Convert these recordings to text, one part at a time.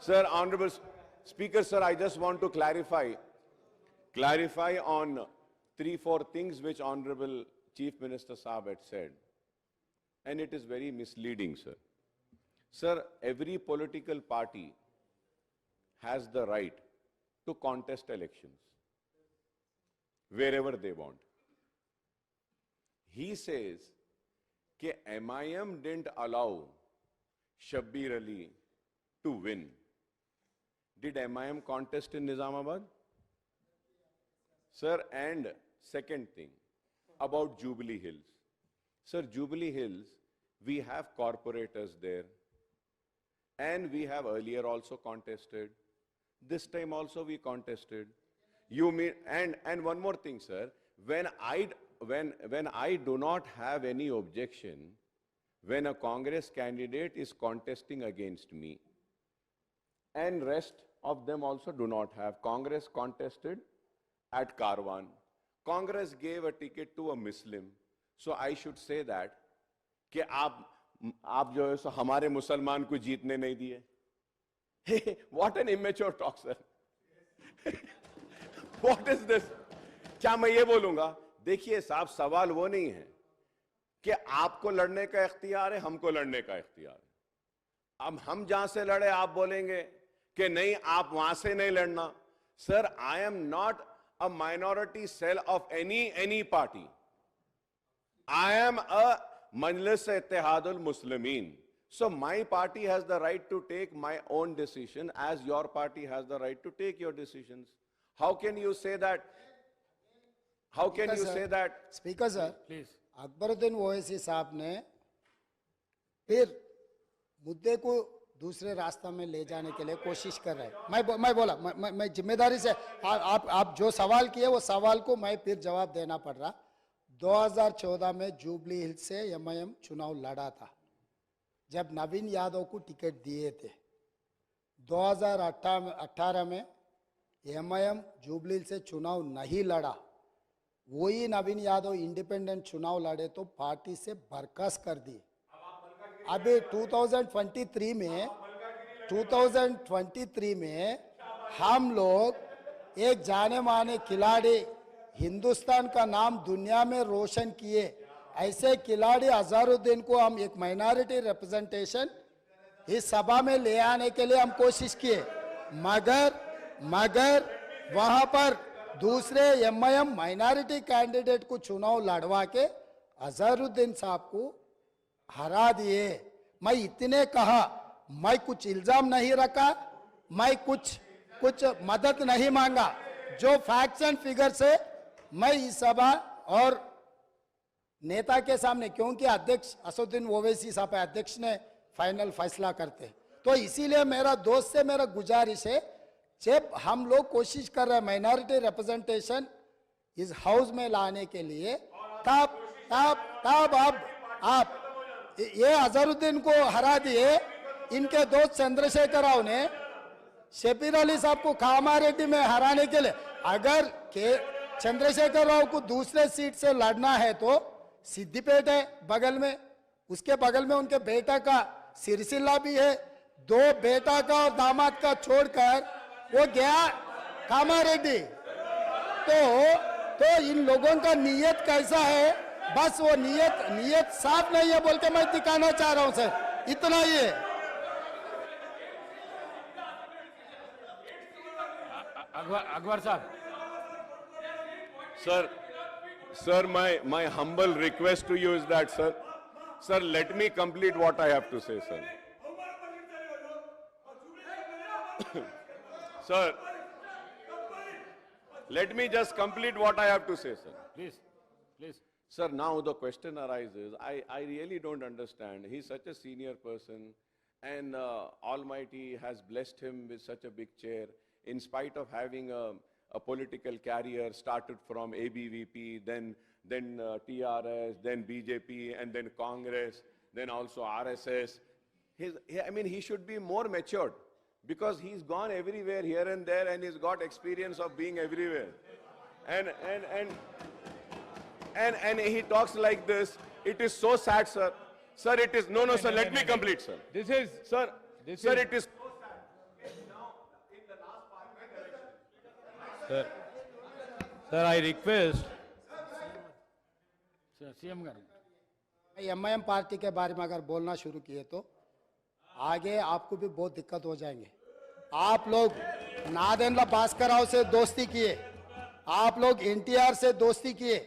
Sir, Honorable Speaker, sir, I just want to clarify on 3-4 things which Honorable Chief Minister Saab had said. And it is very misleading, sir. Sir, every political party has the right to contest elections wherever they want. He says that MIM didn't allow Shabbir Ali to win. Did MIM contest in Nizamabad? Sir, and second thing about Jubilee Hills. Sir, Jubilee Hills, we have corporators there, and we have earlier also contested. This time also we contested. You mean, and one more thing, sir, when I do not have any objection when a Congress candidate is contesting against me, and rest of them also do not have. Congress contested at Karwan. Congress gave a ticket to a Muslim. So I should say that कि आप जो है सो हमारे मुसलमान को जीतने नहीं दिए. What an immature talk, sir. What is this? क्या मैं ये बोलूंगा? देखिए साहब, सवाल वो नहीं है कि आपको लड़ने का इख्तियार है, हमको लड़ने का इख्तियार है. अब हम जहां से लड़े आप बोलेंगे कि नहीं, आप वहां से नहीं लड़ना. Sir, I am not a minority cell of any party. I am a Majlis Ittihadul Muslimin. So my party has the right to take my own decision as your party has the right to take your decisions. How can you say that? How can you say that? Speaker sir, Please. Akbaruddin Owaisi साहब ने फिर मुद्दे को दूसरे रास्ता में ले जाने के लिए कोशिश कर रहे हैं. मैं बोला मैं जिम्मेदारी से आप जो सवाल किए वो सवाल को मैं फिर जवाब देना पड़ रहा. 2014 में जुबली हिल्स से MIM चुनाव लड़ा था जब नवीन यादव को टिकट दिए थे. 2018 में MIM जुबली हिल्स से चुनाव नहीं लड़ा. वही नवीन यादव इंडिपेंडेंट चुनाव लड़े तो पार्टी से बर्खास्त कर दी. अभी 2023 में हम लोग एक जाने माने खिलाड़ी, हिंदुस्तान का नाम दुनिया में रोशन किए ऐसे खिलाड़ी अजहरुद्दीन को हम एक माइनॉरिटी रिप्रेजेंटेशन इस सभा में ले आने के लिए हम कोशिश किए, मगर वहां पर दूसरे MIM माइनॉरिटी कैंडिडेट को चुनाव लड़वा के अजहरुद्दीन साहब को हरा दिए. मैं इतने कहा, मैं कुछ इल्जाम नहीं रखा, मैं कुछ मदद नहीं मांगा. जो फैक्ट्स एंड फिगर से मैं इस सभा और नेता के सामने, क्योंकि अध्यक्ष असदुद्दीन ओवैसी साहब अध्यक्ष ने फाइनल फैसला करते, तो इसीलिए मेरा दोस्त से मेरा गुजारिश है, जब हम लोग कोशिश कर रहे हैं माइनॉरिटी रिप्रेजेंटेशन इस हाउस में लाने के लिए, तब आप ये अजहरुद्दीन को हरा दिए. इनके दोस्त चंद्रशेखर राव ने शबीर अली साहब को कामारेड्डी में हराने के लिए, अगर के चंद्रशेखर राव को दूसरे सीट से लड़ना है तो सिद्दीपेट है बगल में, उसके बगल में उनके बेटा का सिरसिल्ला भी है. 2 बेटा का और दामाद का छोड़कर वो गया कामारेड्डी. तो इन लोगों का नीयत कैसा है, बस वो नीयत साफ नहीं है बोल के मैं दिखाना चाह रहा हूं सर. इतना ही है. अकबर साहब. Sir, my humble request to you is that, sir, let me complete what I have to say, sir. Sir, let me just complete what I have to say, sir. Please. Sir, now the question arises, I really don't understand. He's such a senior person, and Almighty has blessed him with such a big chair, in spite of having a political career, started from ABVP, then TRS, then BJP, and then Congress, then also RSS. He should be more matured, because he's gone everywhere, here and there, and he's got experience of being everywhere. And he talks like this. It is so sad, sir. Sir, it is, no, sir, let me complete, sir. This is, Sir, it is so sad. Sir, I request. CM garu MIM party के बारे में अगर बोलना शुरू किए तो आगे आपको भी बहुत दिक्कत हो जाएंगे। आप लोग नादेंद्र भास्कर से दोस्ती किए, आप लोग एनटीआर से दोस्ती किए,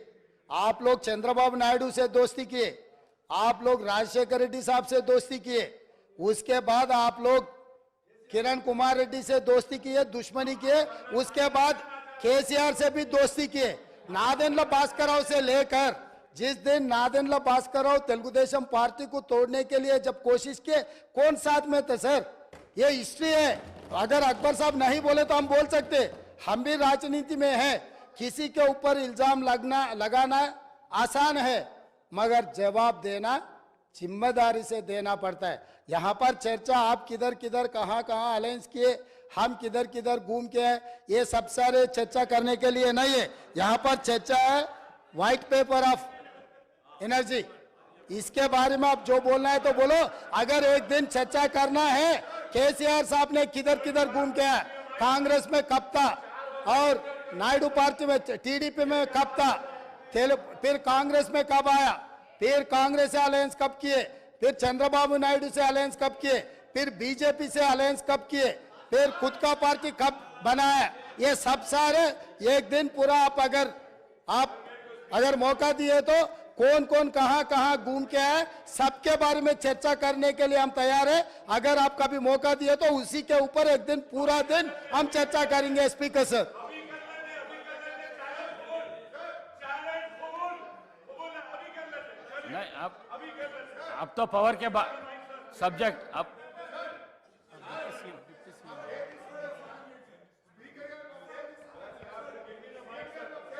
आप लोग चंद्रबाबू नायडू से दोस्ती किए, आप लोग राजशेखर रेड्डी साहब से दोस्ती किए, उसके बाद आप लोग किरण कुमार रेड्डी से दोस्ती किए, दुश्मनी किए, उसके बाद केसीआर से भी दोस्ती किए। नादेंद्र भास्कर से लेकर जिस दिन नादेंद्र भास्कर तेलुगुदेशम पार्टी को तोड़ने के लिए जब कोशिश किए, कौन साथ में थे सर? ये हिस्ट्री है। अगर अकबर साहब नहीं बोले तो हम बोल सकते, हम भी राजनीति में हैं। किसी के ऊपर इल्जाम लगाना आसान है, मगर जवाब देना जिम्मेदारी से देना पड़ता है। यहाँ पर चर्चा आप किधर किधर कहाँ कहाँ अलायंस किए, हम किधर किधर घूम के हैं, ये सब सारे चर्चा करने के लिए नहीं है। यहाँ पर चर्चा है व्हाइट पेपर ऑफ एनर्जी, इसके बारे में आप जो बोलना है तो बोलो। अगर एक दिन चर्चा करना है केसीआर साहब ने किधर किधर घूम के आया, कांग्रेस में कब था और नायडू पार्टी में टीडीपी में कब था, फिर कांग्रेस में कब आया, फिर कांग्रेस से अलायंस कब किए, फिर चंद्रबाबू नायडू से अलायंस कब किए, फिर बीजेपी से अलायंस कब किए, फिर खुद का पार्टी कब बनाया, ये सब सारे एक दिन पूरा आप अगर मौका दिए तो कौन कौन कहां कहां घूम के आए, सबके बारे में चर्चा करने के लिए हम तैयार हैं। अगर आप कभी मौका दिए तो उसी के ऊपर एक दिन पूरा दिन हम चर्चा करेंगे। स्पीकर सर, नहीं अब तो पावर के सब्जेक्ट अब